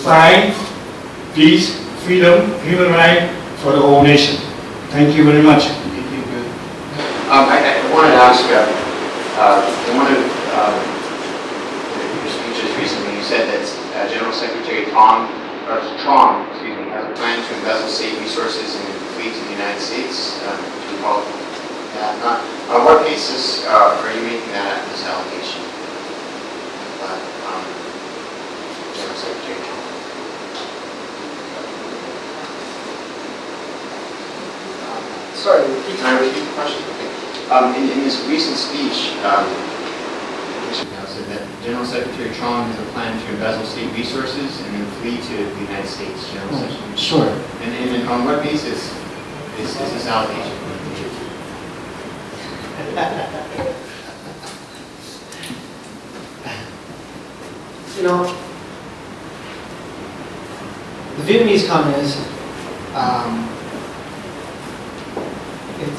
fight peace, freedom, human rights for the whole nation. Thank you very much. I wanted to ask, in one of your speeches recently, you said that General Secretary Trump has a plan to embezzle state resources and flee to the United States. Do you recall that? On what basis are you making this allegation? General Secretary Trump. Sorry, Can I repeat the question? Okay. In this recent speech, said that General Secretary Trump has a plan to embezzle state resources and then flee to the United States. General Secretary. Sure. And on what basis is this allegation? You know, the Vietnamese communists,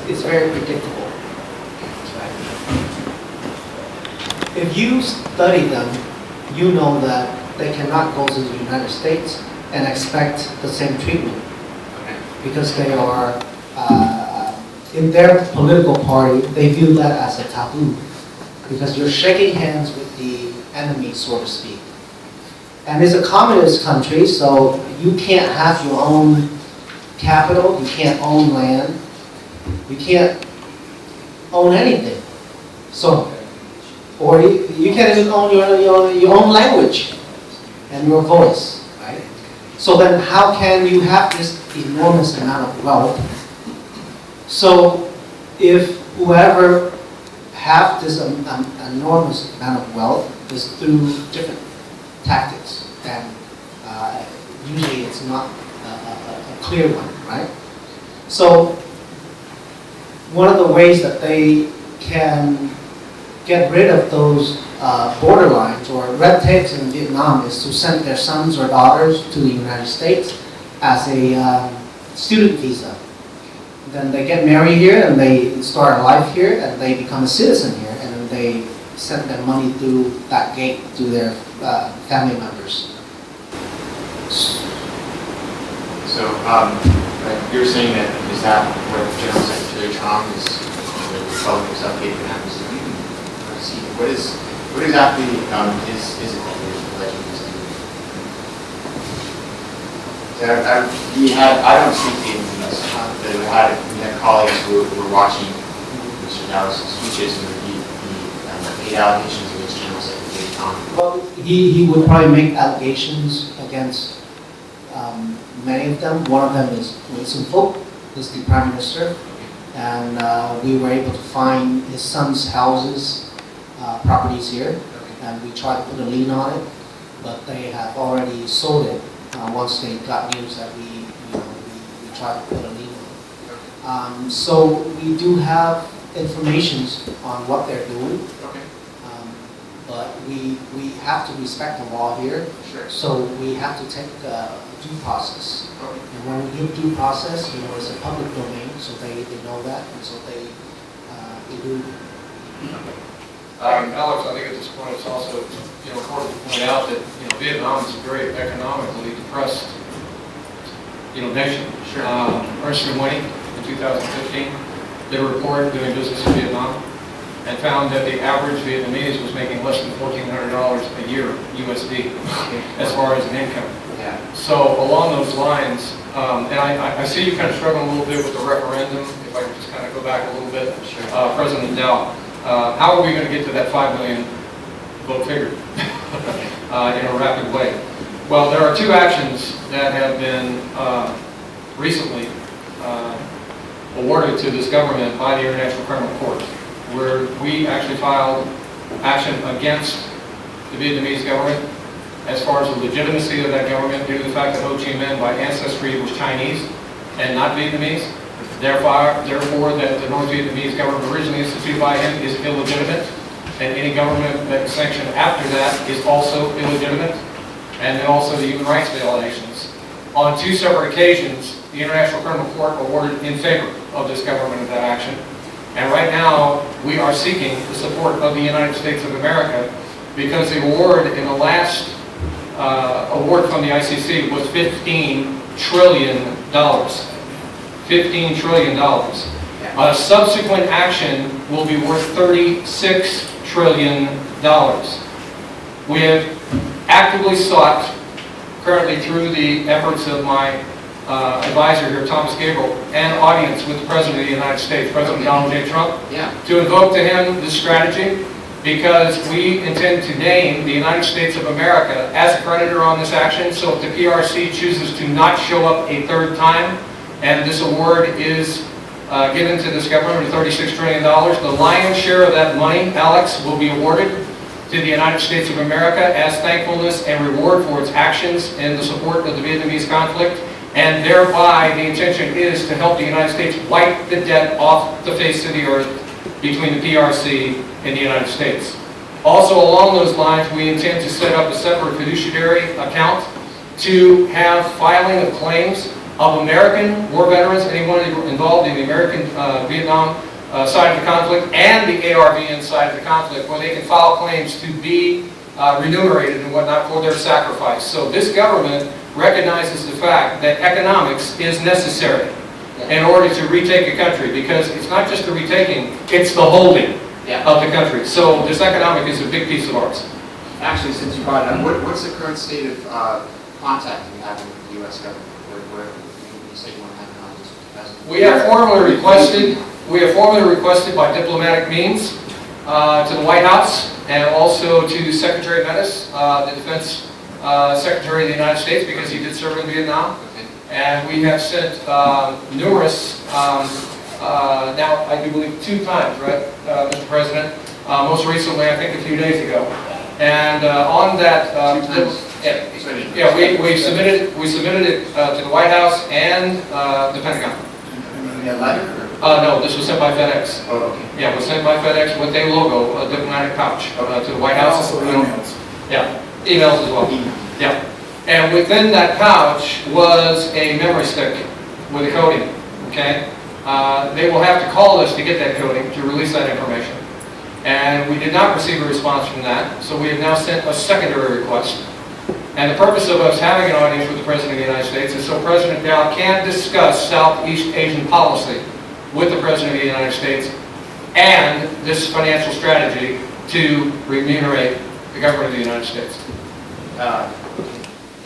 it's very predictable. If you study them, you know that they cannot go to the United States and expect the same treatment, because they are, in their political party, they view that as a taboo, because you're shaking hands with the enemy, so to speak. And it's a communist country, so you can't have your own capital, you can't own land, you can't own anything. So, or you can't even own your own language and your voice, right? So then how can you have this enormous amount of wealth? So if whoever have this enormous amount of wealth is through different tactics, and usually it's not a clear one, right? So one of the ways that they can get rid of those borderlines or red tapes in Vietnam is to send their sons or daughters to the United States as a student visa. Then they get married here and they start a life here and they become a citizen here, and then they send their money through that gate to their family members. So you're saying that is that what General Secretary Trump is calling himself Vietnam? What exactly is it that you're alleging this to do? I don't speak Vietnamese, but we had colleagues who were watching Mr. Dow's speeches, and he made allegations against General Secretary Trump. Well, he would probably make allegations against many of them. One of them is Wilson Phúc, who's the Prime Minister, and we were able to find his son's houses, properties here, and we tried to put a lien on it, but they have already sold it once they got news that we tried to put a lien on it. So we do have information on what they're doing, but we have to respect the law here. Sure. So we have to take due process. And when we give due process, it's a public domain, so they know that, and so they do. Alex, I think at this point it's also important to point out that Vietnam is a very economically depressed nation. Sure. Ernst & Young in 2015 did a report doing business in Vietnam and found that the average Vietnamese was making less than $1,400 a year USD as far as an income. Yeah. So along those lines, and I see you kind of struggling a little bit with the referendum. If I could just kind of go back a little bit, Sure. President Dow. How are we going to get to that 5 million vote figure in a rapid way? Well, there are two actions that have been recently awarded to this government by the International Criminal Court, where we actually filed action against the Vietnamese government as far as the legitimacy of that government due to the fact that Ho Chi Minh by ancestry was Chinese and not Vietnamese. Therefore, that the North Vietnamese government originally instituted by him is illegitimate, and any government that's sanctioned after that is also illegitimate, and then also the human rights violations. On two separate occasions, the International Criminal Court awarded in favor of this government of that action, and right now we are seeking the support of the United States of America because the award in the last award from the ICC was $15 trillion. $15 trillion. A subsequent action will be worth $36 trillion. We have actively sought, currently through the efforts of my advisor here, Thomas Gabriel, and audience with the President of the United States, President Donald J. Trump, to invoke to him this strategy, because we intend to name the United States of America as a creditor on this action. So if the PRC chooses to not show up a third time, and this award is given to this government of $36 trillion, the lion's share of that money, Alex, will be awarded to the United States of America as thankfulness and reward for its actions in the support of the Vietnamese conflict. And thereby, the intention is to help the United States wipe the debt off the face of the earth between the PRC and the United States. Also, along those lines, we intend to set up a separate fiduciary account to have filing of claims of American war veterans, anyone involved in the American Vietnam side of the conflict, and the ARVN side of the conflict, where they can file claims to be remunerated and whatnot for their sacrifice. So this government recognizes the fact that economics is necessary in order to retake a country, because it's not just the retaking, it's the holding of the country. So this economic is a big piece of ours. Actually, since you brought it up, what's the current state of contact you have with the U.S. government? Where you say you want to have an audience with the president? We have formally requested by diplomatic means to the White House and also to Secretary Menace, the Defense Secretary of the United States, because he did serve in Vietnam. And we have sent numerous, now I do believe 2 times, right, Mr. President? Most recently, I think a few days ago. And on that, we submitted it to the White House and the Pentagon. No, this was sent by FedEx. Oh, okay. Yeah, it was sent by FedEx with a logo, a diplomatic pouch, to the White House. Also emails. Yeah, emails as well. Yeah. And within that pouch was a memory stick with a coding, okay? They will have to call us to get that coding, to release that information. And we did not receive a response from that, so we have now sent a secondary request. And the purpose of us having an audience with the President of the United States is so President Dow can discuss Southeast Asian policy with the President of the United States and this financial strategy to remunerate the government of the United States.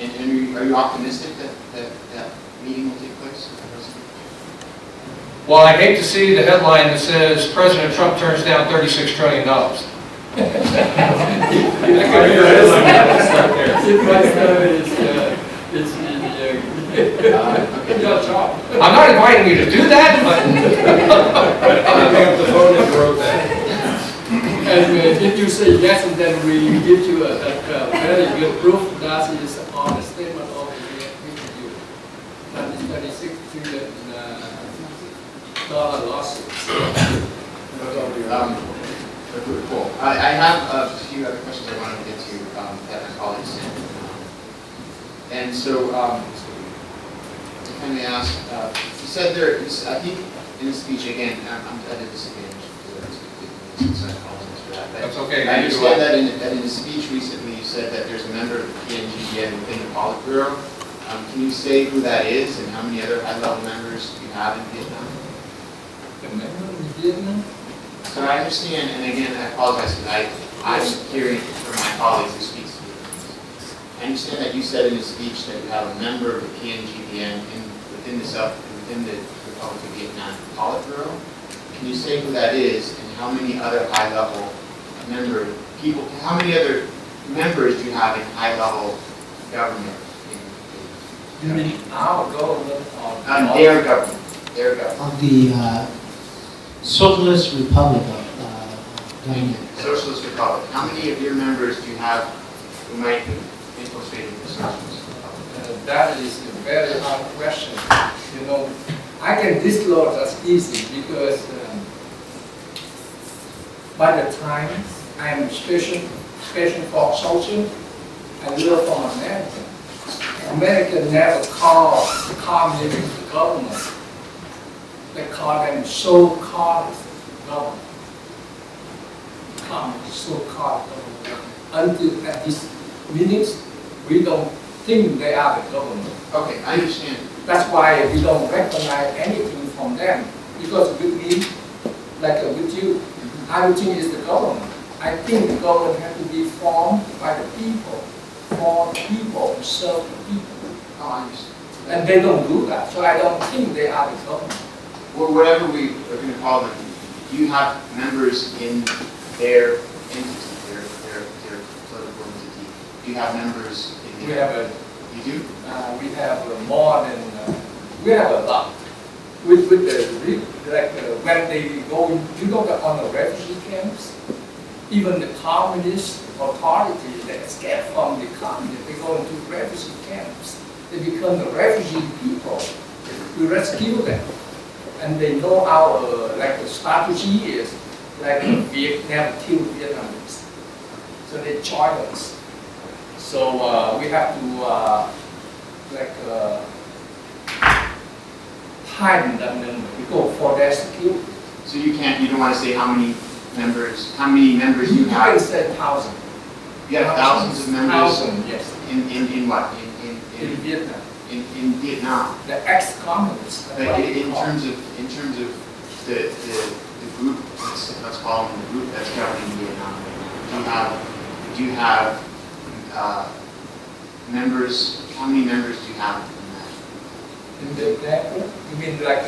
And are you optimistic that meeting will take place? Well, I hate to see the headline that says President Trump turns down $36 trillion. I'm not inviting you to do that, but I'll pick up the phone and wrote that. And if you say yes, then we give you a very good proof that is on the statement of the interview. That is $36 trillion lawsuits. Cool. I have a few other questions I wanted to get to that my colleagues sent. And so, if I may ask, you said there, I think in the speech again, I did this again, so I apologize for that. That's okay. I understand that in the speech recently you said that there's a member of the PNGVN within the Politburo. Can you say who that is and how many other high-level members you have in Vietnam? The member in Vietnam? So I understand, and again, I apologize because I'm hearing from my colleagues who speak to Vietnamese. I understand that you said in the speech that you have a member of the PNGVN within the Republic of Vietnam Politburo. Can you say who that is and how many other high-level how many other members do you have in high-level government? You mean our government or Their government. Their government. Of the Socialist Republic of government. Socialist Republic. How many of your members do you have who might be infiltrating the Socialist Republic? that is a very hard question. You know, I can disclose as easy because by the time I am special for social, I learn from America. America never call communism the government. They call them so-called government. Communist, so-called government. Until at this minute, we don't think they are the government. Okay, I understand. That's why we don't recognize anything from them. Because with me, like with you, I don't think it's the government. I think the government has to be formed by the people, for the people, to serve the people. Oh, I understand. And they don't do that, so I don't think they are the government. Well, whatever we are going to call them, do you have members in their entity, their political entity? Do you have members in We their... have You do? we have more than, we have a lot. With the, when they go, you know, on the refugee camps, even the communist authority, they escape from the communist, they go into refugee camps. They become the refugee people. We rescue them. And they know our, the strategy is, Vietnam kill Vietnamese. So they join us. So we have to, hide them and we go for their security. So you don't want to say how many members you You can have? say 1,000. You have thousands of members 1,000, yes. in what? In Vietnam. In Vietnam. The ex-communists. But in terms of the group, let's call them the group that's governing Vietnam, do you have members? How many members do you have in that? In the level? You mean the level?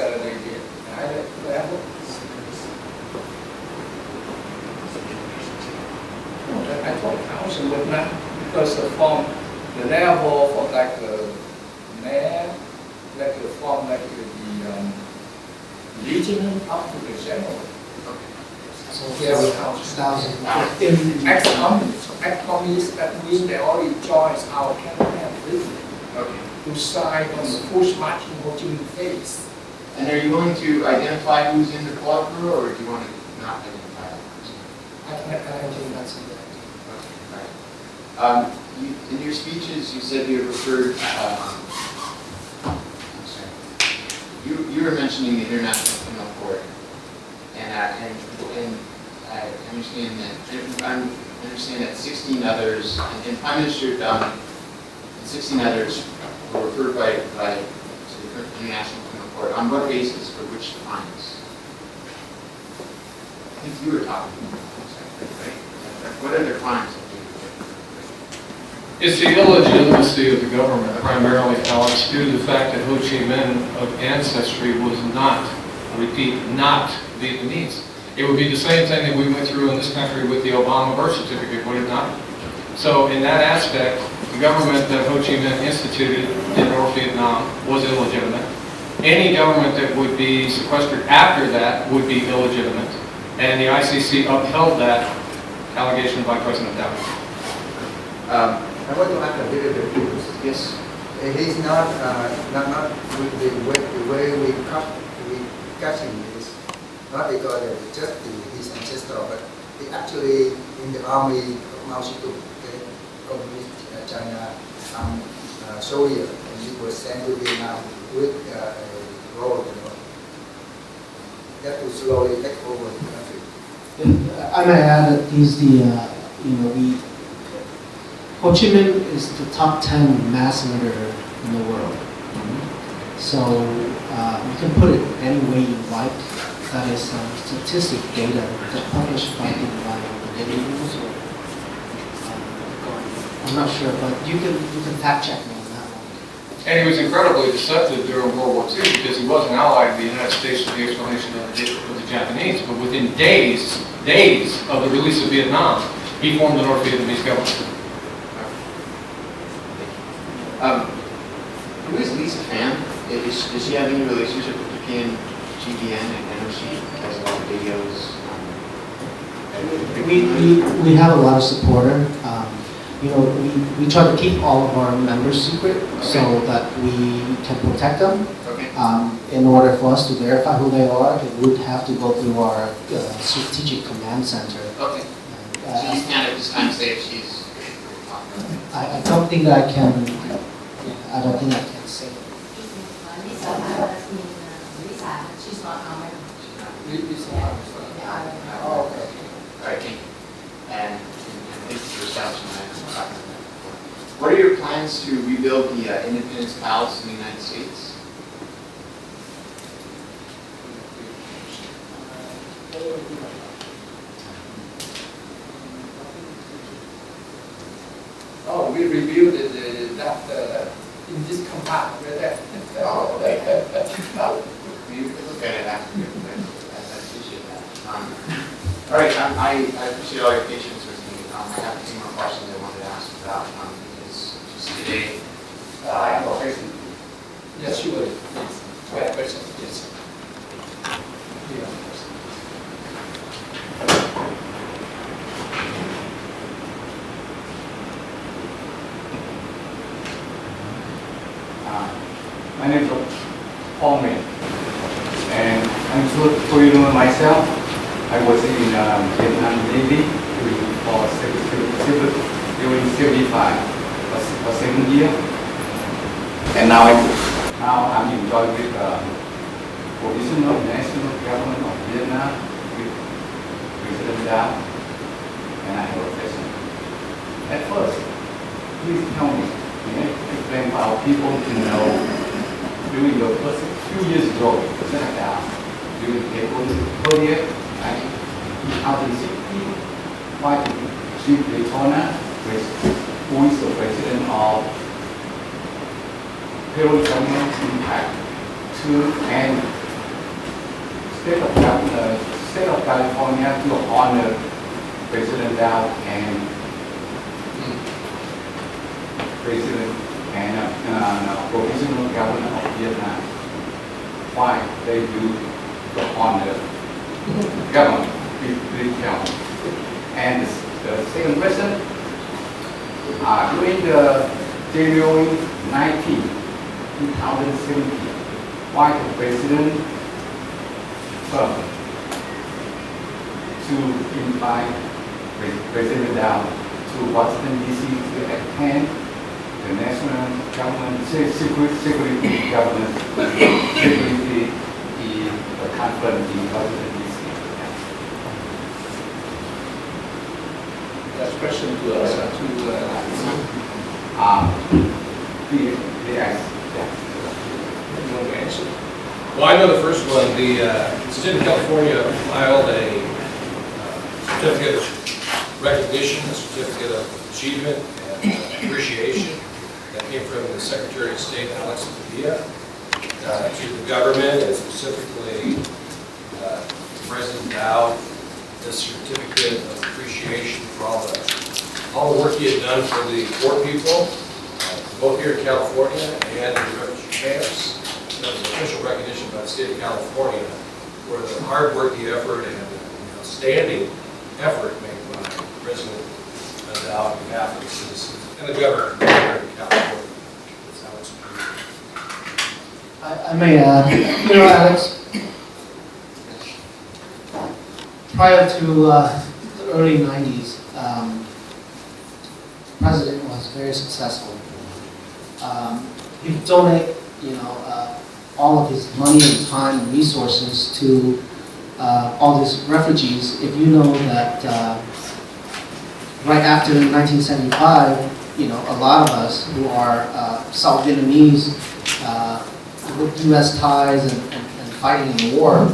I thought 1,000 would not, because from the level for mayor, from the lieutenant up to the general. So We have 1,000. 1,000. In ex-communists, that means they already joined our campaign with Okay. to sign on the push marching Ho Chi Minh phase. And are you going to identify who's in the Politburo, or do you want to not identify that person? I think that's it. Okay, right. In your speeches, you said you referred. You were mentioning the International Criminal Court, and I understand that 16 others, and Prime Minister and 16 others were referred by to the International Criminal Court. On what basis? For which crimes? I think you were talking about that, right? What are their crimes? It's the illegitimacy of the government primarily, Alex, due to the fact that Ho Chi Minh of ancestry was not, I repeat, not Vietnamese. It would be the same thing that we went through in this country with the Obama birth certificate, would it not? So in that aspect, the government that Ho Chi Minh instituted in North Vietnam was illegitimate. Any government that would be sequestered after that would be illegitimate. And the ICC upheld that allegation by President Dao. I want to add a little bit. Yes. He's not with the way we catch him is not because just his ancestor, but he actually in the army of Mao Zedong, communist China, soldier, and he was sent to Vietnam with a role, that to slowly take over the country. I may add that he's the, Ho Chi Minh is the top 10 mass murderer in the world. So you can put it any way you like. That is statistic data that published by the news. I'm not sure, but you can fact check me on that one. And he was incredibly deceptive during World War II because he was an ally of the United States with the explanation of the Japanese. But within days of the release of Vietnam, he formed the North Vietnamese government. Who is Lisa Pham? Does she have any relationship with the PNGVN? I know she does a lot of videos. We have a lot of supporter. We try to keep all of our members secret so that we can protect them. Okay. In order for us to verify who they are, it would have to go through our strategic command center. Okay. So you can't at this time say if she's. I don't think that I can. I don't think I can say. Lisa means Lisa. She's not our member. Oh, okay. All right, thank you. And thank you for establishing that. What are your plans? plans to rebuild the Independence Palace in the United States? Oh, we reviewed that in this compartment right there. We can look at it after. I appreciate that. All right, I appreciate all your patience with me. I have a few more questions I wanted to ask about because just today. Yes, you would. Yes. My name is Paul May, and I'm so you know myself. I was in Vietnam Navy during 75 for 7 years, and now I'm employed with provisional national government of Vietnam with President Dow, and I have a question. At first, please tell me, explain for our people to know. During the first few years ago, during April 30th, 2016, why Chief Daytona, who is the president of Federal Government Impact to and State of California to honor President Dow and President and provisional government of Vietnam. Why they do the honor government? Please tell me. And the second question, during the January 19, 2017, why the President to invite President Dow to Washington DC to attend the national government security government security in the conference in Washington DC. That's question to us. You want to answer? Well, I know the first one. The state of California filed a certificate of recognition, a certificate of achievement and appreciation that came from the Secretary of State, Alex Padilla, to the government and specifically President Dow, this certificate of appreciation for all the work he had done for the poor people, both here in California and in the refugee camps. That was an official recognition by the state of California for the hard work, the effort, and outstanding effort made by President Dow on behalf of the citizens and the governor here in California. That's how it's approved. I may add, Alex, prior to the early 90s, the president was very successful. He donated, all of his money and time and resources to all these refugees. If you know that right after 1975, a lot of us who are South Vietnamese with U.S. ties and fighting in the war,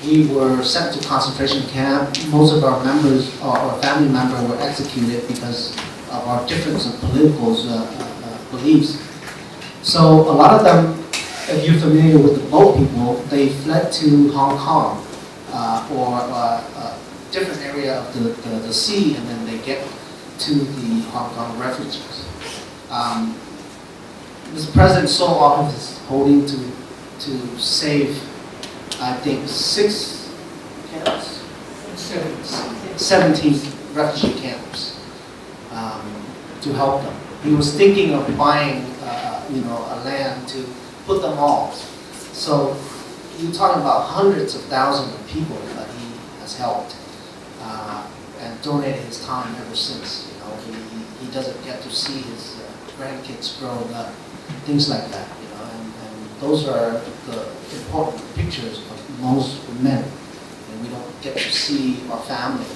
we were sent to concentration camp. Most of our members, or family members, were executed because of our difference in political beliefs. So a lot of them, if you're familiar with the boat people, they fled to Hong Kong or a different area of the sea, and then they get to the Hong Kong refugees. This president saw all of his holding to save, I think, 17 refugee camps to help them. He was thinking of buying, a land to put them all. So you're talking about hundreds of thousands of people that he has helped and donated his time ever since. He doesn't get to see his grandkids growing up, things like that. And those are the important pictures of most men. And we don't get to see our family,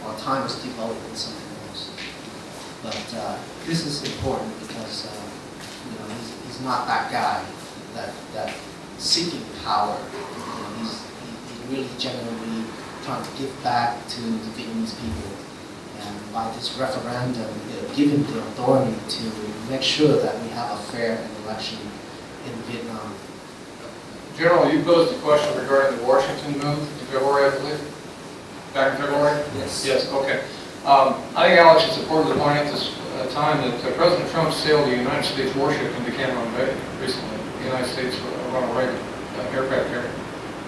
our time is devoted in something else. But this is important because he's not that guy that seeking power. He's really genuinely trying to give back to the Vietnamese people. And by this referendum, giving the authority to make sure that we have a fair election in Vietnam. General, you posed a question regarding the Washington move in February, I believe? Back in February? Yes. Yes, okay. I think Alex is important to point out this time that President Trump sailed the United States warship into Cameron Bay recently. The United States Ronald Reagan aircraft carrier.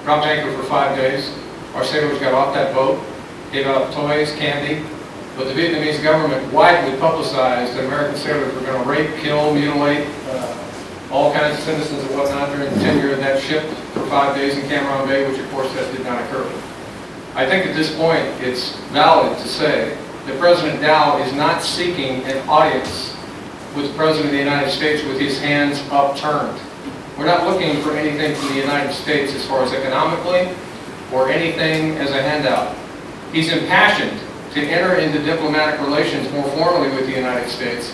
Dropped anchor for 5 days. Our sailors got off that boat, gave out toys, candy, but the Vietnamese government widely publicized that American sailors were going to rape, kill, mutilate all kinds of citizens and whatnot during the tenure of that ship for 5 days in Cameron Bay, which of course that did not occur. I think at this point it's valid to say that President Dow is not seeking an audience with the President of the United States with his hands upturned. We're not looking for anything from the United States as far as economically or anything as a handout. He's impassioned to enter into diplomatic relations more formally with the United States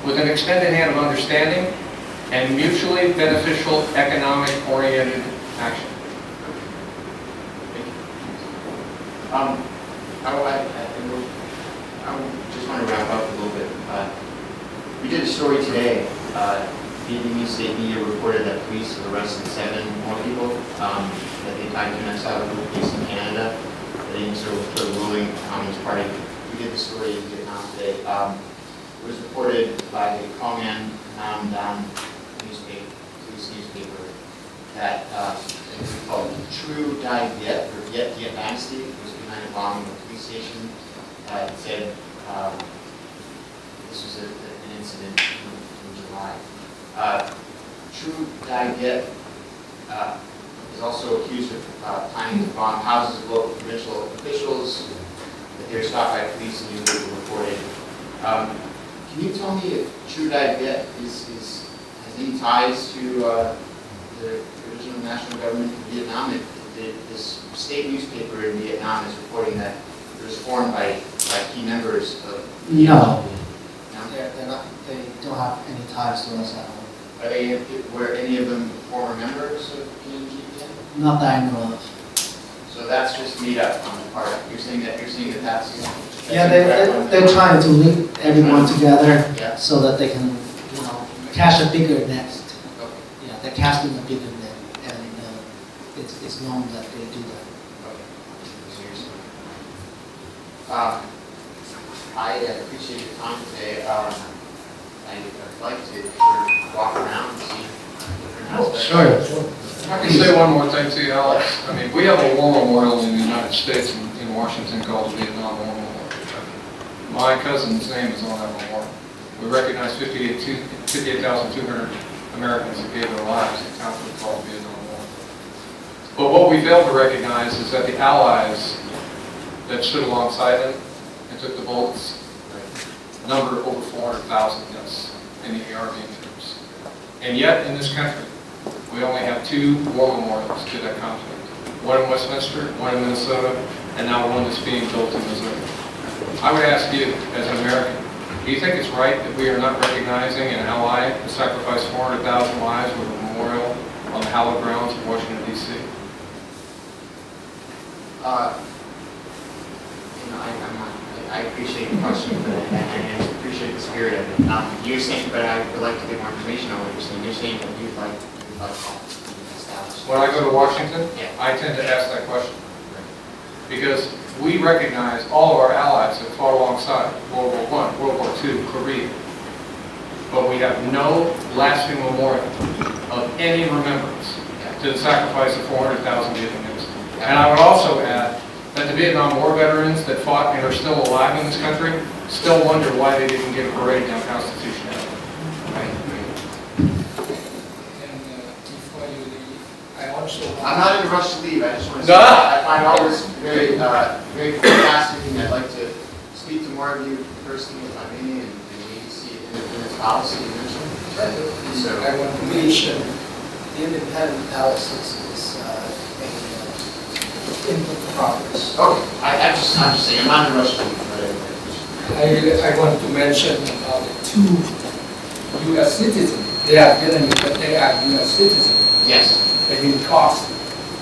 with an extended hand of understanding and mutually beneficial economic-oriented action. I just want to wrap up a little bit. We did a story today. Vietnamese state media reported that police have arrested 7 more people that they tied to an exile case in Canada. They sort of ruling the Communist Party. We did the story in Vietnam today. It was reported by the Công an Nam Dan police newspaper that it was called True Dai Viet, or Viet Dynasty. It was behind a bombing of a police station. It said this was an incident in July. True Dai Viet is also accused of planning to bomb houses of local provincial officials that they were stopped by police and newspaper reported. Can you tell me if True Dai Viet has any ties to the original national government in Vietnam? This state newspaper in Vietnam is reporting that it was formed by key members of No. They're not. They don't have any ties to us at all. Were any of them former members of PNG? Not that I know of. So that's just made up on the part. You're saying that's Yeah, they're trying to link everyone together Yeah. so that they can, cash a bigger net. Okay. Yeah, they're casting a bigger net, and it's known that they do that. I appreciate your time today. I'd like to sort of walk around and see different aspects. Sure. I can say one more thing to you, Alex. I mean, we have a war memorial in the United States in Washington called the Vietnam War Memorial. My cousin's name is on that memorial. We recognize 58,200 Americans that gave their lives in conflict called the Vietnam War. But what we fail to recognize is that the allies that stood alongside them and took the bullets number over 400,000 deaths in the Arabian troops. And yet, in this country, we only have 2 war memorials to that conflict. One in Westminster, one in Minnesota, and now one that's being built in Missouri. I would ask you, as an American, do you think it's right that we are not recognizing an ally that sacrificed 400,000 lives with a memorial on the hallowed grounds of Washington, D.C.? I appreciate the question, but I appreciate the spirit of it. You're saying, but I would like to get more information on what you're saying. You're saying that you'd like established. When I go to Washington, Yeah. I tend to ask that question. Because we recognize all of our allies that fought alongside World War I, World War II, Korea. But we have no lasting memorial of any remembrance to the sacrifice of 400,000 Vietnamese. And I would also add that the Vietnam War veterans that fought and are still alive in this country still wonder why they didn't get a parade down Constitution Avenue. And before you leave, I also I'm not in a rush to leave. I just want to say No. I find all this very, very fascinating. I'd like to speak to more of you personally, if I may, and maybe see it in its policy eventually. So, I want to mention The independent analysis is in progress. okay, I'm just saying, I'm not in a rush to leave. But I want to mention two U.S. citizens. They are Vietnamese, but they are U.S. citizens. Yes. They've been caused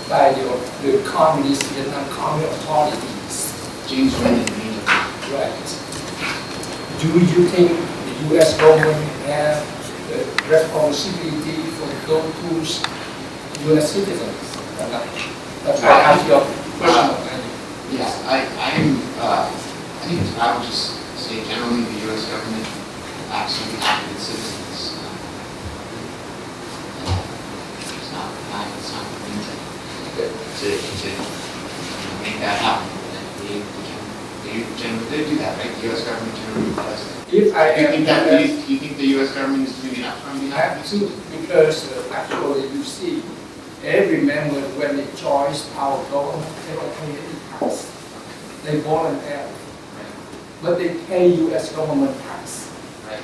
by the communist Vietnam communist authorities. James Wynn and Nina. Right. Do you think the U.S. government have the responsibility for those U.S. citizens or not? That's why I asked your question. Yes, I think I would just say generally the U.S. government acts on behalf of its citizens. It's not for me to make that happen. They do that, right? The U.S. government generally does that. If I Do you think the U.S. government is doing enough on behalf of its citizens? because actually you see, every member when they joins our government, they don't pay any tax. They volunteer, but they pay U.S. government tax. Right.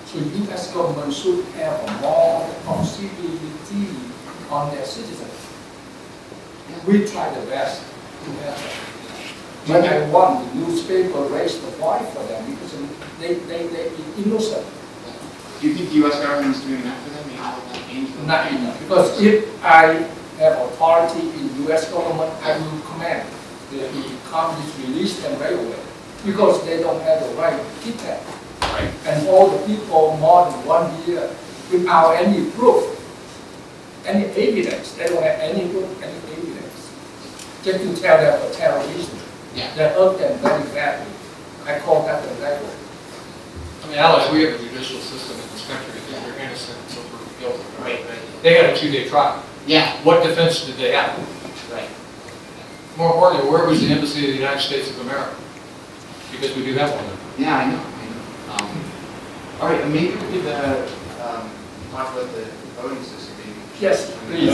So U.S. government should have more responsibility on their citizens. We try the best to help them. But I want the newspaper raise the voice for them because they innocent. Do you think the U.S. government is doing enough for them? Not enough. Because if I have authority in U.S. government, I will command that the communists release them right away. Because they don't have the right to kidnap. Right. And all the people more than 1 year without any proof, any evidence. They don't have any proof, any evidence. Just to tell them a terrorist. Yeah. They hurt them very badly. I call that the rebel. I mean, Alex, we have a judicial system in this country that they're innocent until proven guilty. Right. They had a 2-day trial. Yeah. What defense did they have? Right. More importantly, where was the embassy of the United States of America? Because we do have one there. Yeah, I know. All right, maybe we could talk about the voting system. Maybe. Yes, please.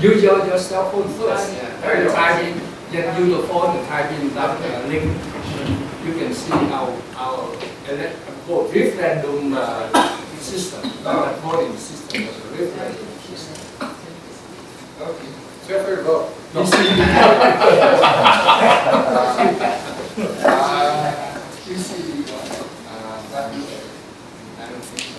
Use your cell phone first. Yeah. Every time you use your phone and type in that link, you can see our referendum system. That voting system was a referendum system. Okay. Feel free to vote. You see, you see that I don't think so.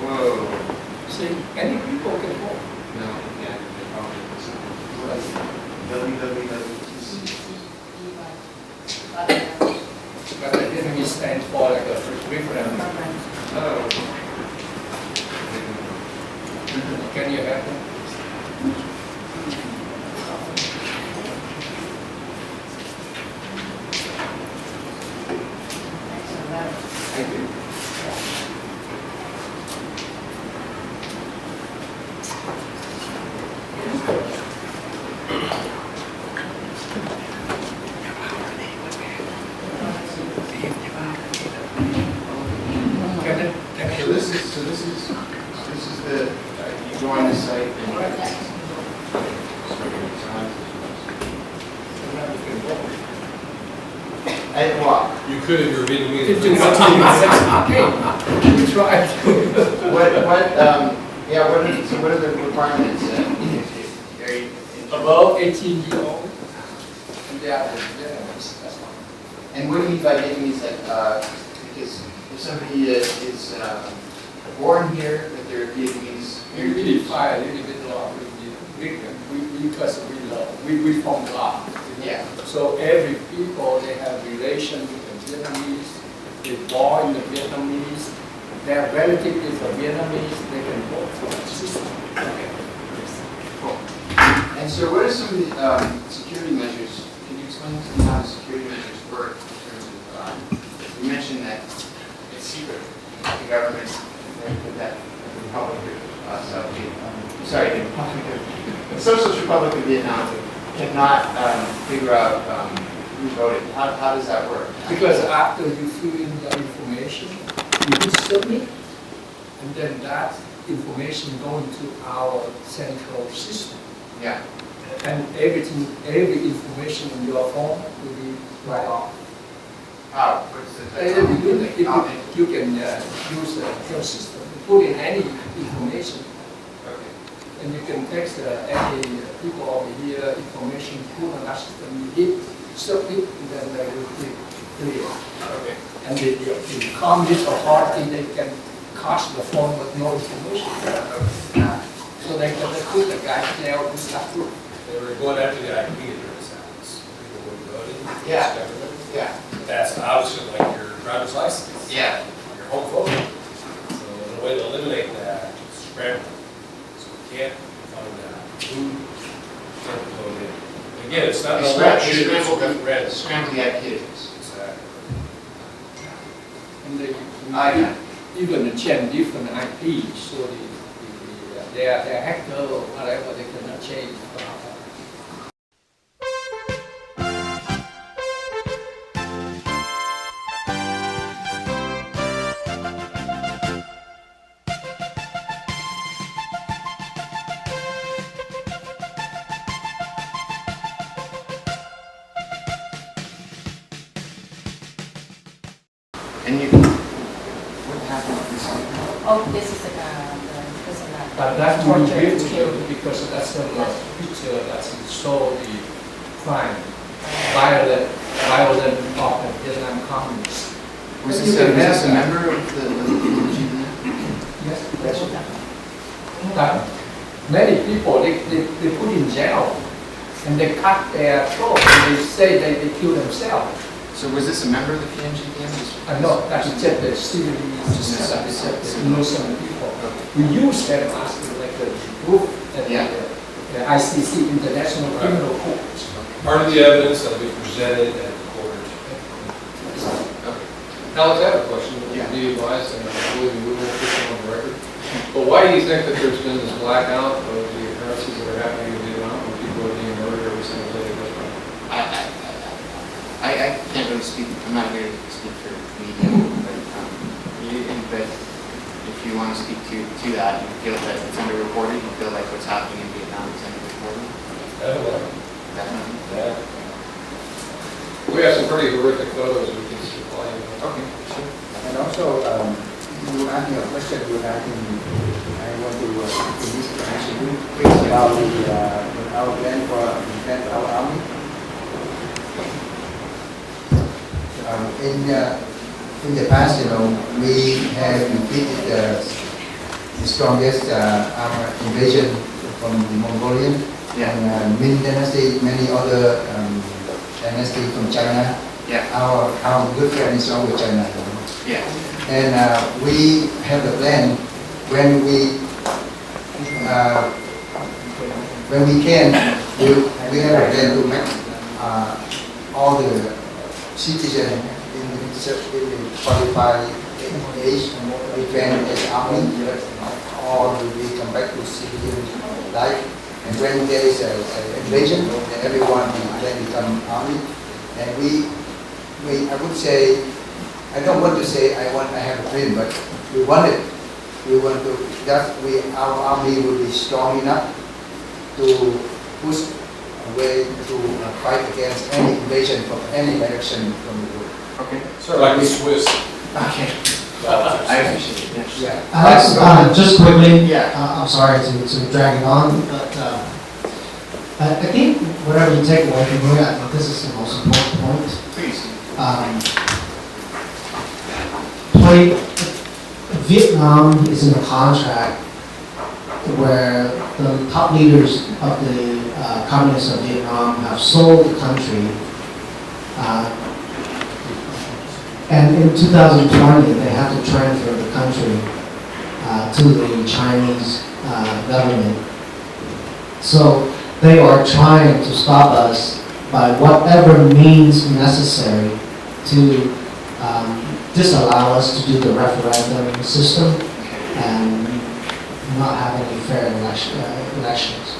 Whoa. See, any people can vote. No, yeah, they probably But the Vietnamese stand for like a referendum. Oh. Can you have them? Thank you. So this is the you go on the site and walk. You could if you're Vietnamese. If you want to, we try to. What are the requirements? Are you Above 18 years old, and they are Vietnamese, that's all. And what do you mean by Vietnamese? Because if somebody is born here, that they're Vietnamese. We really fight a little bit law because we from law. Yeah. So every people, they have relation with the Vietnamese, they born in the Vietnamese, their relative is a Vietnamese, they can vote for the system. Okay. Cool. And so what are some of the security measures? Can you explain to me how the security measures work in terms of, you mentioned that it's secret, the government, that the Republic of the Socialist Republic of Vietnam cannot figure out who voted. How does that work? Because after you fill in the information, you hit submit, and then that information goes into our central system. Yeah. And every information in your phone will be right off. Oh, what's the You can use the health system. put in any information. And you can text any people over here information, put on that system, you hit, submit, and then they will click clear. Okay. And the communist authority, they can cast the form with no information. So they can put the guy there with stuff through. They were going after the IP address house. People were voting. Yeah. Government. Yeah. That's obviously like your driver's license. Yeah. Your home phone. So in a way to eliminate that, scramble. So we can't find out who sent the vote in. Again, it's not an election, it's referendum. Scramble the IP address. Exactly. And they Yeah. even change different IP, so their hacker or whatever, they cannot change. And you, what happened with this? Oh, this is the prison that. But that will be torture. killed because that's the picture that's show the crime, violent of the Vietnam communists. Was this a member of the PMG? Yes, that's that many people they put in jail and they cut their throat and they say they kill themselves. So was this a member of the PMG? No, that's just the civil innocent people. We use them as like the group at the ICC, International Criminal Court. Part of the evidence that will be presented at the court. Alex, I have a question. Yeah. Be advised, and I believe we will put it on the record. But why do you think that there's been this blackout of the occurrences that are happening in Vietnam when people are being murdered every single day? I can't really speak, I'm not here to speak for media, but if you want to speak to that, you feel that it's underreported, you feel like what's happening in Vietnam is underreported? Definitely. Yeah. We have some pretty horrific photos we can supply you. Okay, sure. And also, you asked me a question regarding, I want to answer you about our plan for our army. In the past, we have defeated the strongest armed invasion from Mongolia and Ming Dynasty, many other dynasties from China. Yeah. Our good friend is always China. Yeah. And we have the plan when we can, we have a plan to make all the citizens in the qualified age we train as army, or we come back to civilian life. And when there is an invasion, then everyone can become army. And I would say, I don't want to say I have a dream, but we want it. We want to, our army will be strong enough to push away to fight against any invasion from any direction from the world. Okay. Sort of like the Swiss. Okay. I appreciate it. Yeah. Alex, just quickly, Yeah. I'm sorry to drag it on, but I think whatever you take away from here, I think this is the most important point. Please. Vietnam is in a contract where the top leaders of the communists of Vietnam have sold the country, and in 2020 they have to transfer the country to the Chinese government. So they are trying to stop us by whatever means necessary to disallow us to do the referendum system and not have any fair elections.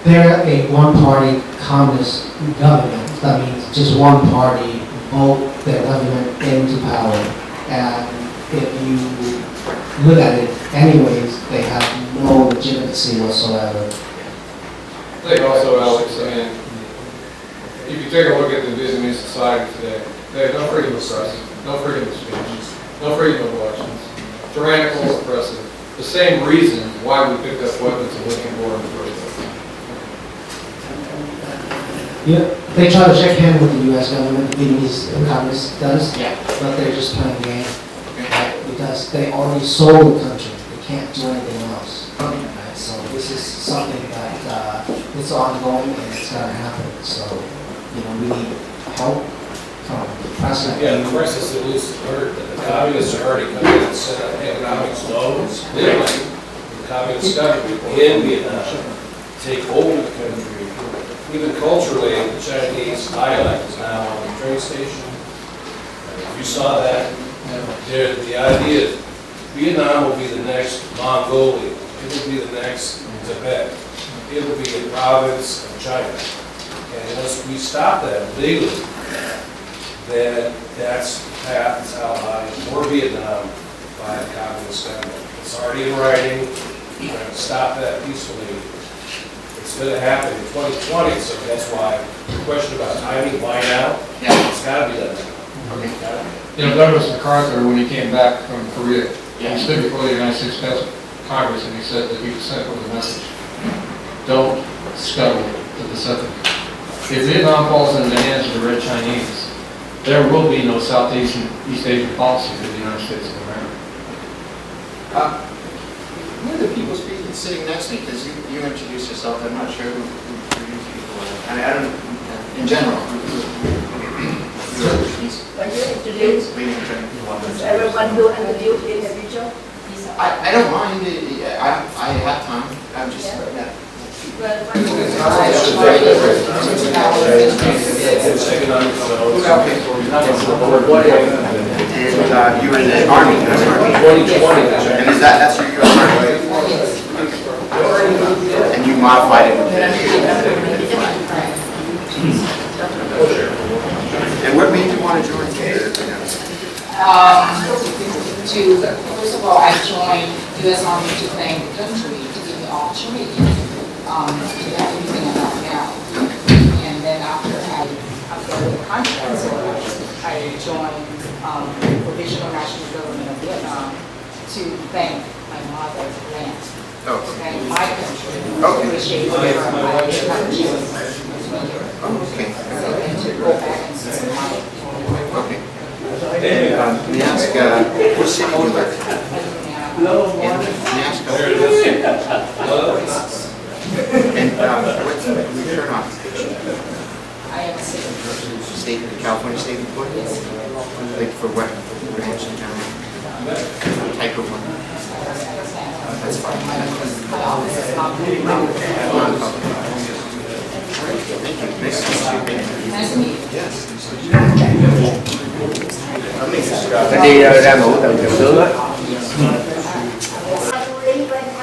They're a one-party communist government. That means just one party vote their government into power. And if you look at it anyways, they have no legitimacy whatsoever. I think also, Alex, if you take a look at the Vietnamese society today, they have no freedom of press, no freedom of speech, no freedom of elections. tyrannical, oppressive. The same reason why we picked up weapons and went to war in the first place. Yeah, they try to shake hands with the U.S. government, the Vietnamese Congress does, Yeah. but they're just playing game, right? Because they already sold the country, they can't do anything else. Right? So this is something that it's ongoing and it's gonna happen. So, you know, we need help from the president. Yeah, the crisis at least heard that the communists are already coming in and set up economic loans. Clearly, the communist government in Vietnam take over the country. Even culturally, the Chinese dialect is now on the train station. You saw that. The idea is Vietnam will be the next Mongolia. It will be the next Tibet. It will be a province of China. And unless we stop that legally, then that's the path that's outlined for Vietnam by the communist government. It's already in writing. We're going to stop that peacefully. It's going to happen in 2020, so that's why the question about timing, why now? Yeah. It's got to be done now. Okay. You know, Douglas MacArthur, when he came back from Korea, Yeah. he stood before the United States Congress and he said that he was sent with a message. Don't scuttle the Pacific. If Vietnam falls into the hands of the Red Chinese, there will be no Southeast and East Asian policy for the United States of America. Who are the people sitting next to me? Because you introduced yourself. I'm not sure who these people are. I don't know, in general. Is everyone do interview individual? I don't mind. I have time. I'm just, yeah. And you were in the Army. 2020. And that's your U.S. Army? And you modified it with And what made you want to join First of all, I joined U.S. Army to thank the country to give me the opportunity to have everything I have now. And then after the contract, so I joined Provisional National Government of Vietnam to thank my mother's land. Oh. To thank my country. Okay. Appreciate whatever my country was Okay. So then to go back and see my Okay. Let me ask, what city you live in? Let me ask, and what's the return occupation? I am a citizen. State, California State Employee? Yes. Like for what branch in town? Type of one? That's fine. My office is not very Non-public. Thank you. Nice to meet you. Nice to meet you. Yes. Đi ra ngủ từ trường tướng á. I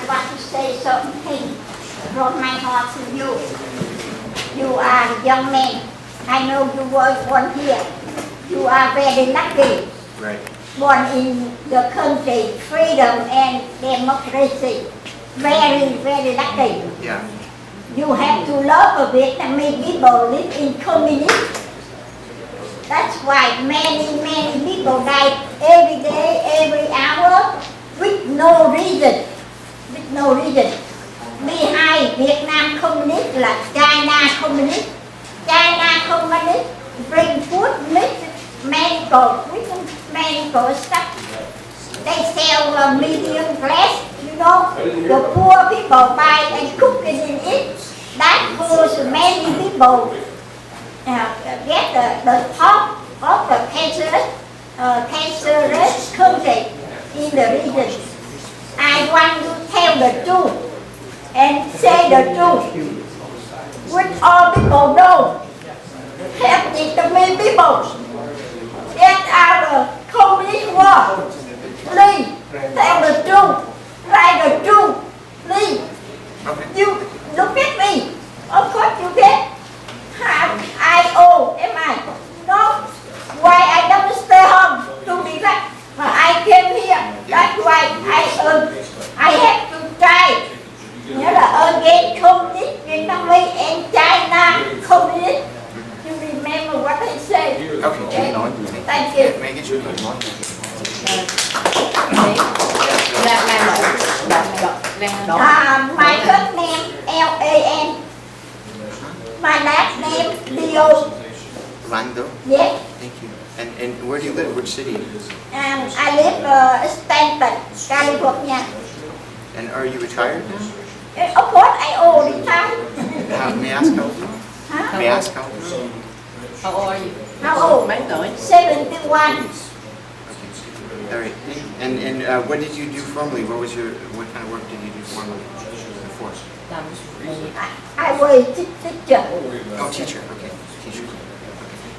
want to say something from my heart to you. You are a young man. I know you were born here. You are very lucky. Right. Born in the country, freedom and democracy. Very, very lucky. Yeah. You have to love the Vietnamese people live in communism. That's why many, many people die every day, every hour, with no reason. With no reason. Behind Vietnam communist là China communist. China communist bring food, medical stuff. They sell medium class, you know. The poor people buy and cook it and eat. That causes many people get the top of the cancerous country in the region. I want to tell the truth and say the truth. Which all people know. Help Vietnamese people get out of communist war. Please tell the truth. Write the truth. Please. You look at me. Of course you can. Am I? No. Why I don't stay home to be back? I came here. That's why I have to try. Nhớ là against communist Vietnamese and China communist. You remember what I said? Okay. Thank you. Make it sure you know. Yes. Thank you. And where do you live? Which city? I live Stanton, California. And are you retired now? Of course, I old time. May I ask how old? Huh? May I ask how old? How old are you? How old? Mấy tuổi? 71. All right. And what did you do formerly? What kind of work did you do formerly before? I was teacher. Oh, teacher. Okay, teacher. Okay.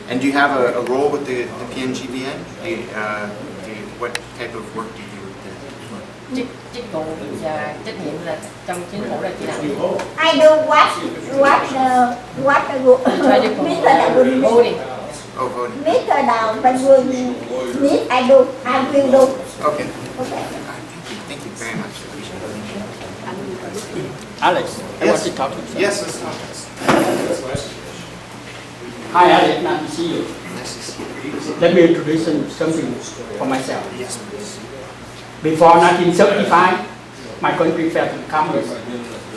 And do you have a role with the PNGVN? What type of work do you do with Chức vụ và trách nhiệm là trong chính phủ là chị nào? I do what Mr. Dagun Voting. Oh, voting. Mr. Dagun need I do. I will do. Okay. Okay. Thank you very much. Alex, I Yes. want to talk to you. Yes, let's talk. Hi Alex, nice to see you. Nice to see you. Let me introduce something for myself. Yes, please. Before 1975, my country fell to communism.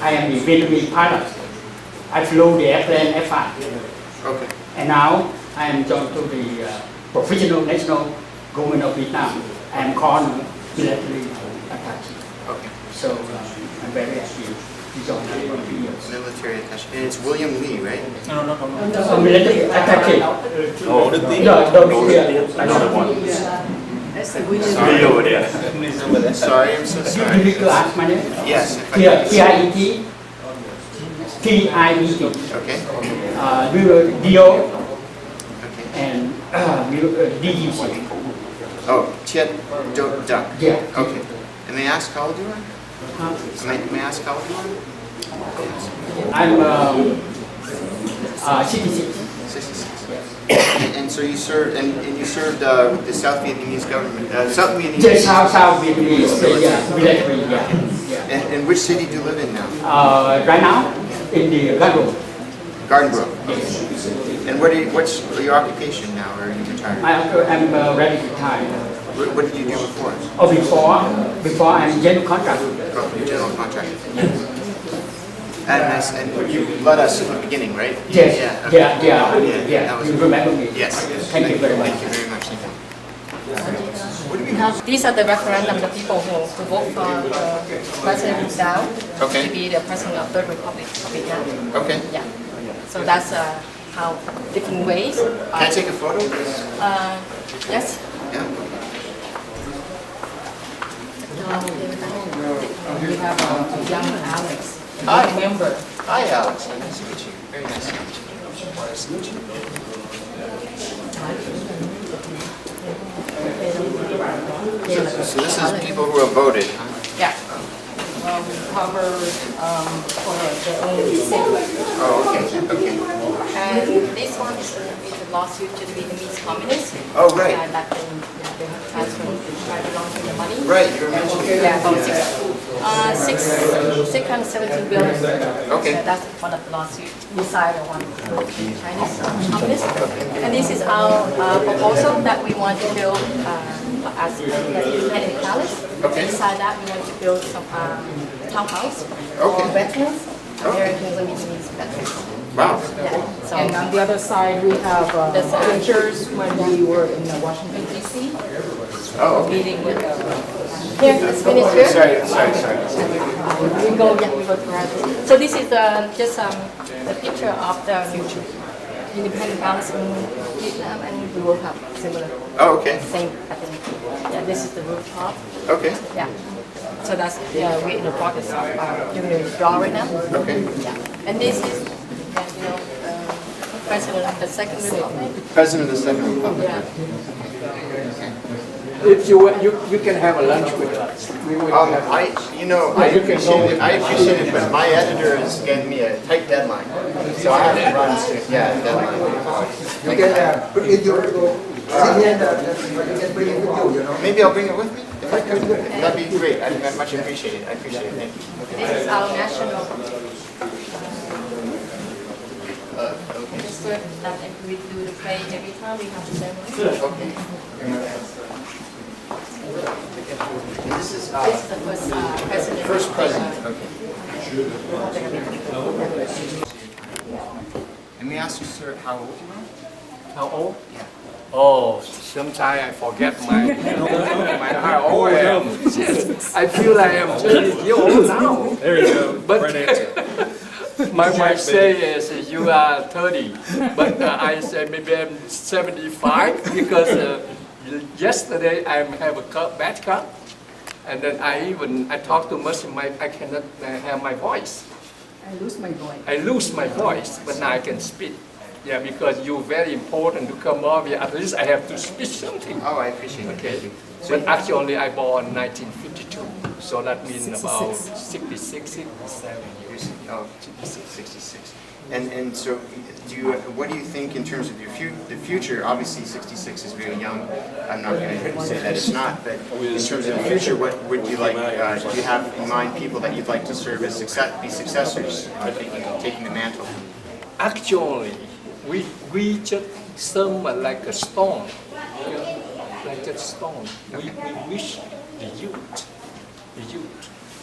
I am a Vietnamese pilot. I flew the airplane F5. Okay. And now I am joined to the professional national government of Vietnam. I am called military attaché. Okay. So I'm very happy to join the years. Military attaché. And it's William Lee, right? No. Military attaché. Oh, the thing. No, Another one. Sorry over there. Sorry, I'm so You sorry. need to ask my name? Yes. if I Here, could. T-I-E-T, T-I-E-T, Okay. D-O, Okay. and D-U-C. Oh, Tiet Duck. Yeah. Okay. And may I ask how old you are? May I ask how old you are? I'm 66. 66. And so you served, and you served with the South Vietnamese government, South Vietnamese. Just South Vietnamese, military, yeah. And which city do you live in now? Right now, in the Garden. Garden Grove. Yes. And what's your occupation now, or are you retired? I'm ready to retire. What did you do before? Oh, before I'm general contractor. Oh, you're general contractor. And you led us in the beginning, right? Yes. Yeah. Yeah. That was You remember me? Yes. Thank you very much. Thank you very much. What do we have? These are the referendum, the people who vote for President Dow Okay. to be the president of the Republic of Vietnam. Okay. Yeah. So that's how different ways. Can I take a photo, please? Yes. Yeah. We have young Alex. Hi. Member. Hi, Alex. Nice to meet you. Very nice to meet you. Nice to meet you. So this is people who have voted, huh? Yeah. We cover for their own sake. Oh, okay. Okay. And this one is a lawsuit to the Vietnamese communists. Oh, right. That they have transferred belonging to the money. Right, you were mentioning that. Yeah, about 617 billion. Okay. So that's one of the lawsuit beside the one Chinese communist. And this is our proposal that we want to build as independent palace. Okay. Beside that, we want to build some townhouse for Okay. veterans, Americans and Vietnamese veterans. Wow. Yeah. So And on the other side, we have That's pictures when we were in Washington, D.C. Oh, okay. meeting with here, let's finish here. Sorry. We go through. So this is just the picture of the independent palace in Vietnam, and we will have similar. Oh, okay. Same, I think. Yeah, this is the rooftop. Okay. Yeah. So that's we're in the process of doing the draw right now. Okay. Yeah. And this is President of the Second Republic. President of the Second Republic. Yeah. If you can have a lunch with us. We would have. I appreciate it, but my editor is giving me a tight deadline, so I have to run to, deadline. You can put in your CVN, you can bring it with you, you know. Maybe I'll bring it with me, if I could. That'd be great, I'd much appreciate it, thank you. This is our national. Okay. This work that we do the play every time we have the ceremony. Okay. And this is This is the first president. first president, okay. And may I ask you, sir, how old you are? How old? Yeah. Oh, sometimes I forget how old I am. I feel I am 30 years old now. There you go. But Right answer. my wife says you are 30, but I say maybe I'm 75 because yesterday I have a bad cough, and then I talk too much. I cannot have my voice. I lose my voice. I lose my voice, but now I can speak. Yeah, because you're very important to come over here. At least I have to speak something. Oh, I appreciate it. Okay. Thank you. But actually I born in 1952, so that means about 66, 67 years. Oh, 66. And so, what do you think in terms of the future? Obviously, 66 is very young. I'm not going to say that it's not, but in terms of the future, what would you like? Do you have in mind people that you'd like to serve as be successors, taking the mantle? Actually, we just some like a stone, like a stone. We wish the youth,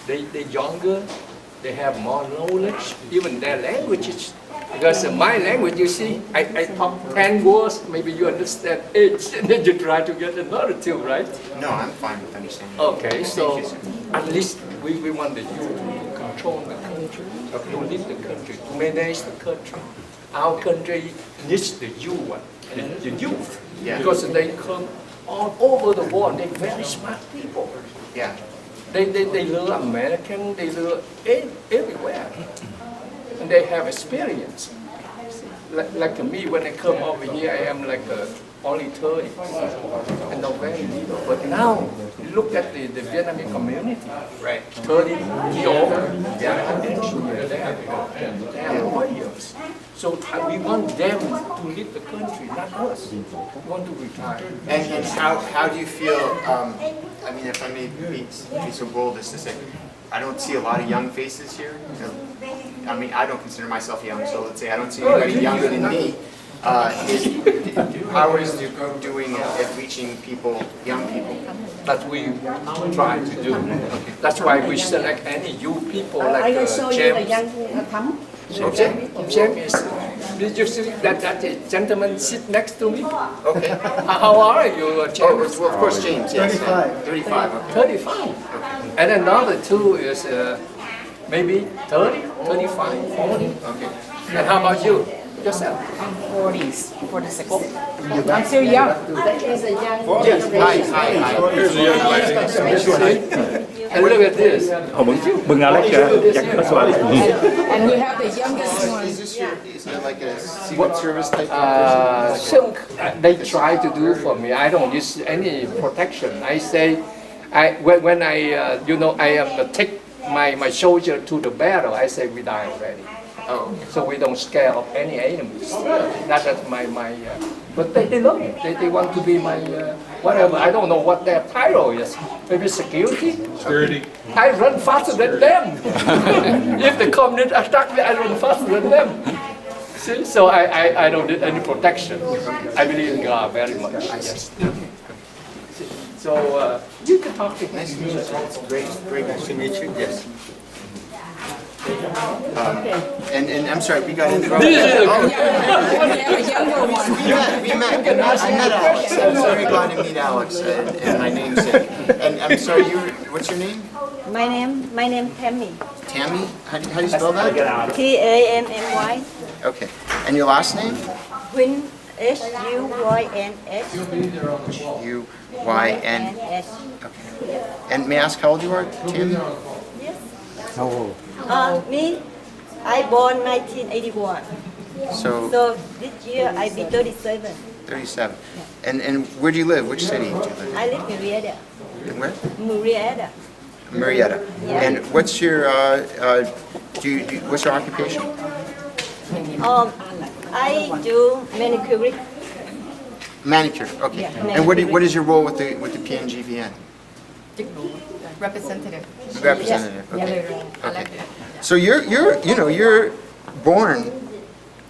they younger, they have more knowledge, even their languages. Because my language, you see, I talk 10 words, maybe you understand 8, and then you try to get another 2, right? No, I'm fine with understanding. Okay, so at least we want the youth to control the country, to lead the country, to manage the country. Our country needs the youth, the youth, because they come all over the world. They're very smart people. Yeah. They learn American, they learn everywhere, and they have experience. Like me, when I come over here, I am like only 30, and not very little. But now, look at the Vietnamese community, right? 30 years old, they are engineers, they are lawyers. So we want them to lead the country, not us. We want to retire. And how do you feel? I mean, if I may be so bold as to say, I don't see a lot of young faces here. I mean, I don't consider myself young, so let's say I don't see anybody younger than me. How is you doing at reaching people, young people? That we try to do. That's why we select any youth people like James. James is. Did you see that gentleman sit next to me? Okay. How are you, James? Oh, well, of course, James. Yes. 35. Okay. 35. And another 2 is maybe 30, 35, 40. Okay. And how about you? Yourself? I'm 40s, 46. I'm still young. That is a young Yes. Hi. Here's a young lady. And look at this. Mừng Alex And we have the youngest one. Is there like a Secret Service type? Some they try to do for me. I don't use any protection. I say, when I am take my soldier to the battle, I say we die already. Oh. So we don't scare of any enemies. That's my but they love me. They want to be my whatever. I don't know what their title is. Maybe security. I run faster than them. If the communists attack me, I run faster than them. See? So I don't need any protection. I believe in God very much. Yes. So you can talk to him. Nice to meet you. Great nice to meet you. Yes. And I'm sorry, we got interrupted. We met. I met Alex. I'm very glad to meet Alex and my namesake. And I'm sorry, what's your name? My name Tammy. Tammy? How do you spell that? Tammy. Okay. And your last name? Quinn, Huyns. Huyns. Okay. And may I ask how old you are, Tammy? Yes. How old? Me, I born 1981. So this year I be 37. 37. And where do you live? Which city do you live in? I live in Murrieta. Where? Murrieta. Marietta. Yeah. And what's your what's your occupation? I do manicure. Manicure. Okay. Yeah, and what is your role with the PNGVN? Representative. Representative. Yes. Okay. Yeah, Okay. So you're born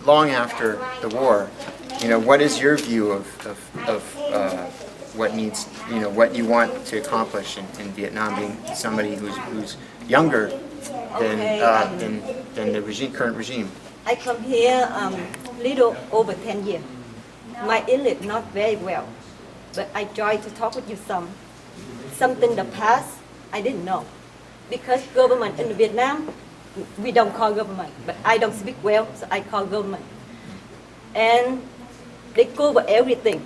long after the war. What is your view of what needs, what you want to accomplish in Vietnam, being somebody who's younger than the current regime? I come here little over 10 years. my English not very well, but I try to talk with you something the past I didn't know. Because government in Vietnam, we don't call government, but I don't speak well, so I call government. And they cover everything.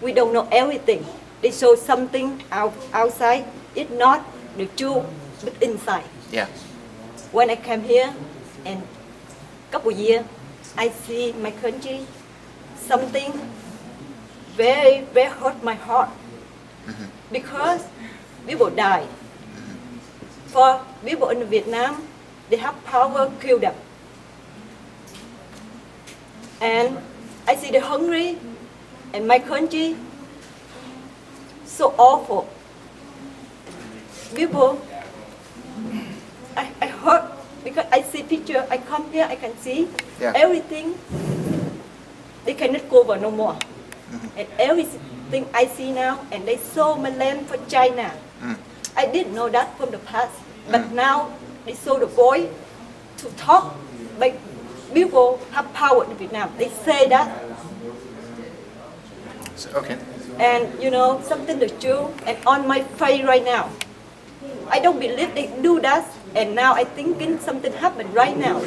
We don't know everything. They show something outside. It's not the truth, but inside. Yeah. When I came here, and couple years, I see my country, something very, very hurt my heart. Because people die. For people in Vietnam, they have power, kill them. And I see the hungry, and my country, so awful. People, I hurt because I see picture, I come here, I can see everything. They cannot cover no more. And everything I see now, and they sold my land for China. I didn't know that from the past, but now they sold the boy to talk. But people have power in Vietnam. They say that. Okay. And you know, something the truth, and on my face right now, I don't believe they do that, and now I thinking something happened right now.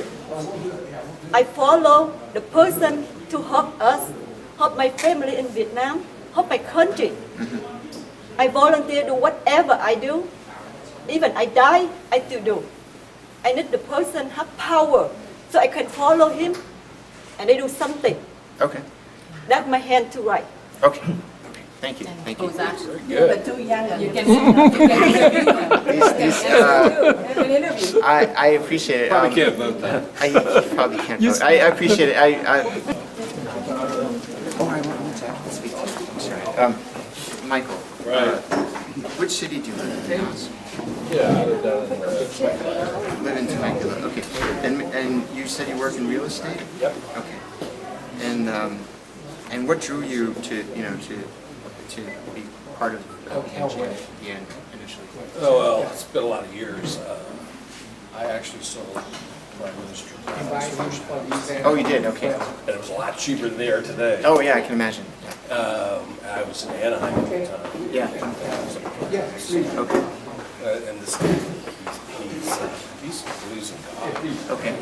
I follow the person to help us, help my family in Vietnam, help my country. I volunteer to whatever I do, even I die, I still do. I need the person have power, so I can follow him, and they do something. Okay. That's my hand to write. Okay. Thank you. Thank you. But too young. You can interview him. I appreciate it. Probably can't vote that. I probably can't vote. I appreciate it. Oh, I want to speak to you. I'm sorry. Michael. Right. Which city do you live in? Yeah, I live down in Live in Temecula. Okay. And you said you work in real estate? Yep. Okay. And what drew you to to be part of NGN initially? Oh, well, it's been a lot of years. I actually sold Prime Minister. Oh, you did? Okay. And it was a lot cheaper than they are today. Oh, yeah, I can imagine. I was in Anaheim at the time. Yeah. Okay. And this he's believes in God. Okay.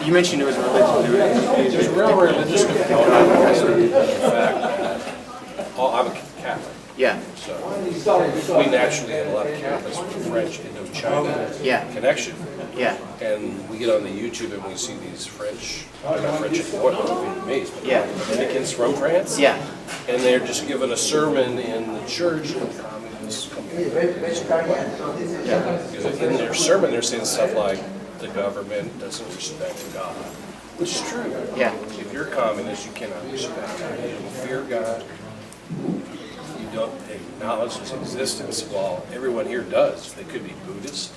You mentioned it was religious. There's a real religious component. In fact, I'm a Catholic. Yeah. So we naturally had a lot of Catholics with French Indochina connection. Yeah. And we get on the YouTube and we see these French, not French anymore, Vietnamese, but Dominicans from France. Yeah. And they're just giving a sermon in the church and the communists come in. Because in their sermon they're saying stuff like, the government doesn't respect God. Which is true. Yeah. If you're a communist, you cannot respect God. You don't fear God. You don't acknowledge His existence. While everyone here does. They could be Buddhist,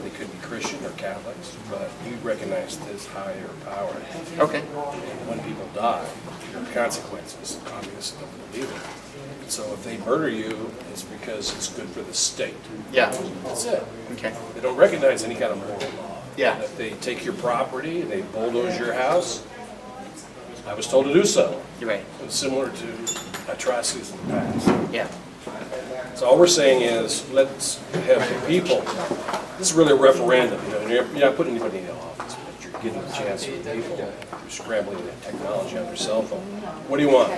they could be Christian or Catholics, but you recognize this higher power. Okay. And when people die, there are consequences. Communists don't believe it. So if they murder you, it's because it's good for the state. Yeah. That's it. Okay. They don't recognize any kind of moral law. Yeah. And if they take your property, they bulldoze your house, I was told to do so. You're right. It's similar to atrocities in the past. Yeah. So all we're saying is, let's have the people, this is really a referendum, you're not putting anybody in the office, but you're getting a chance for the people, you're scrambling the technology on their cell phone. What do you want?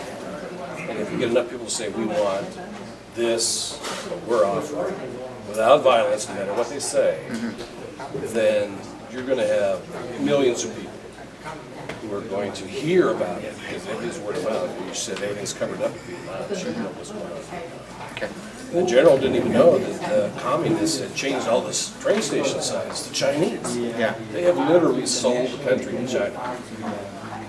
And if you get enough people to say, we want this, what we're offering, without violence, no matter what they say, then you're going to have millions of people who are going to hear about it, because everything's word of mouth. You said everything's covered up in Vietnam, you should know what's going on. Okay. The general didn't even know that the communists had changed all the train station signs to Chinese. Yeah. They have literally sold the country to China.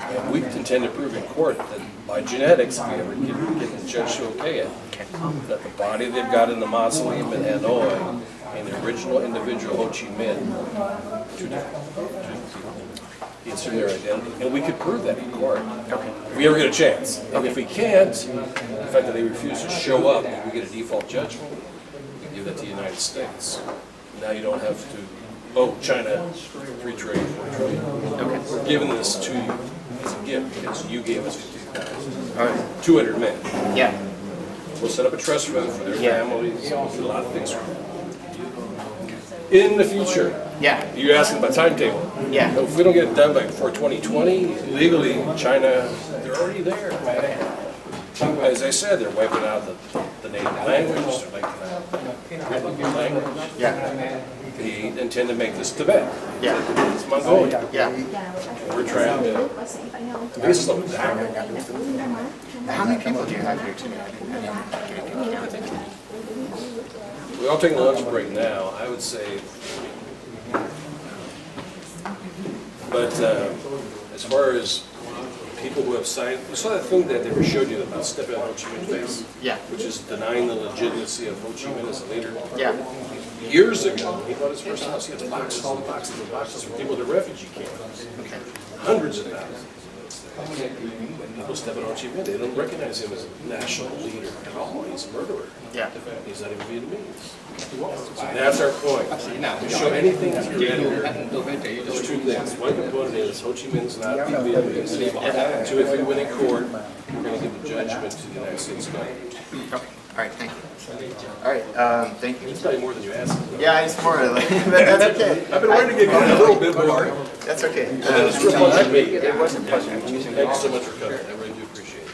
And we intend to prove in court that by genetics, if we ever get the judge to okay it, that the body they've got in the mausoleum in Hanoi and the original individual Ho Chi Minh, two people, it's in their identity. And we could prove that in court. Okay. If we ever get a chance. And if we can't, the fact that they refuse to show up and we get a default judgment, we give that to the United States. Now you don't have to, oh, China, free trade, 4 trillion. Okay. We're giving this to you. as a gift because you gave us 50,000. All right. 200 men. Yeah. We'll set up a trust fund for their Yeah. families, we'll do a lot of things for them. In the future, Yeah. you're asking about timetable. Yeah. If we don't get it done by before 2020, legally, China, they're already there. As I said, they're wiping out the native language, they're wiping out the language. Yeah. They intend to make this Tibet. Yeah. It's Mongolia. Yeah. We're trying to slow it down. How many people do you have here today? We're all taking a lunch break now, I would say. But as far as people who have signed, you saw that thing that they showed you about stepping on Ho Chi Minh's face? Yeah. Which is denying the legitimacy of Ho Chi Minh as a leader. Yeah. Years ago, when he bought his first house, he had boxes and boxes and boxes for people at the refugee camps. Hundreds of thousands. People step on Ho Chi Minh, they don't recognize him as a national leader at all. He's a murderer. Yeah. He's not even Vietnamese. So that's our point. To show anything to your editor, there's two things. One component is Ho Chi Minh's not Vietnamese. Two, if we win in court, we're going to give the judgment to the United States government. Okay. All right. Thank you. All right. Thank you. He's probably more than you asked. Yeah, it's more. But that's okay. I've been waiting to get a little bit more. That's okay. And then it's real like me. It was a pleasure. Thank you so much for coming. I really do appreciate it.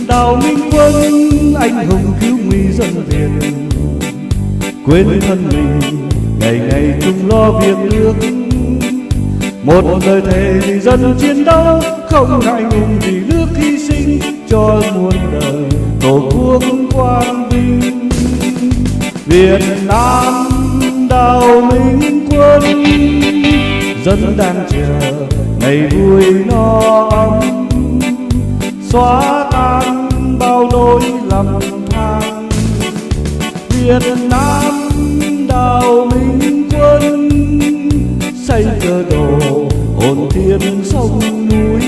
Đào Minh Quân anh hùng cứu nguy dân Việt, quên thân mình ngày ngày chung lo việc nước. Một lời thề vì dân chiến đấu, không ngại ngùng vì nước hy sinh cho muôn đời tổ quốc quang vinh. Việt Nam Đào Minh Quân, dân đang chờ ngày vui no ấm, xóa tan bao nỗi lầm than. Việt Nam Đào Minh Quân, xây cơ đồ hồn thiên sông núi,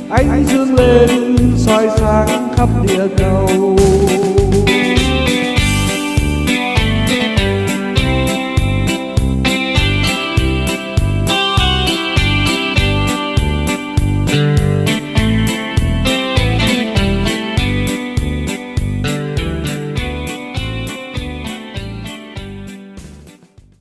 ánh dương lên soi sáng khắp địa cầu.